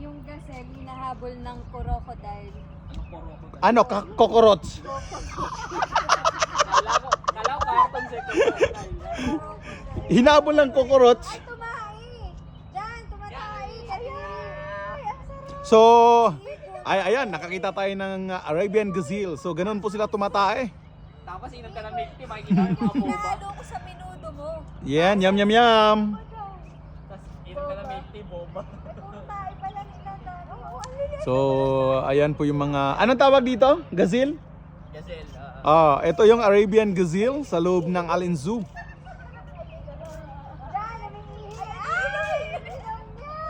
yung gazelle hinahabol ng crocodile. Ano, kokorots? Kala ko karton sa Hinabol ng kokorots. Ay, tumahi! Diyan, tumatahi! Ayun! Ang sarap! So, ayan, nakakita tayo ng Arabian gazelle. So, ganun po sila tumatae. Tapos inom ka ng milk tea, makikita yung mga boba. Nalo ko sa minudo mo. Yan, yum yum yum. Tapos inom ka ng milk tea, boba. Ay, puro tahi pala nila na. Oo, ang lilit. So, ayan po yung mga, anong tawag dito? Gazelle? Gazelle. Ito yung Arabian gazelle sa loob ng Allen Zoo. Diyan, namihihi. Ay! Inom niya!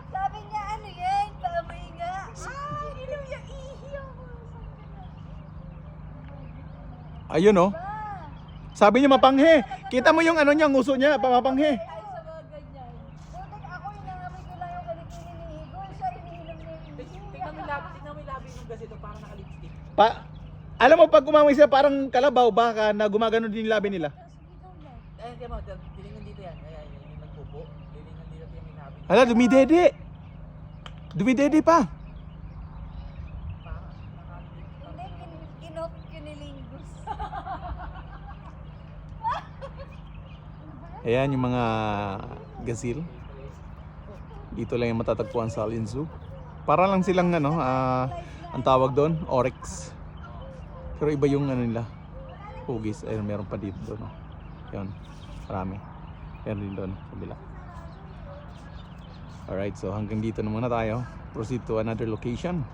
Sabi niya, ano yan? Paamoy nga. Ay, inom niya. Ihi ako. Ayun oh. Ba? Sabi niya mapanghe. Kita mo yung ano niya, nguso niya, pamapanghe. Ay, sa mga ganyan. Butik ako, inangamoy ko lang yung kalikili ni Igor. Siya, inihinom niya yung ihi. Tingnan mo yung labi ng gazelle, parang naka-lipstick. Alam mo, pag kumamoy sila, parang kalabaw, baka na gumagano din yung labi nila. Eh, hindi mo, tilingan dito yan. Ayan, yung nagpupo. Tilingan dito yung minabi. Hala, dumidede. Dumidede pa. Parang Hindi, kinok kinilingus. Ayan yung mga gazelle. Dito lang yung matatagpuan sa Allen Zoo. Para lang silang ano, ang tawag doon, oryx. Pero iba yung ano nila, hugis. Ayun, meron pa dito doon. Oh. Yun, marami. Meron din doon, kabila. Alright, so hanggang dito na muna tayo. Proceed to another location.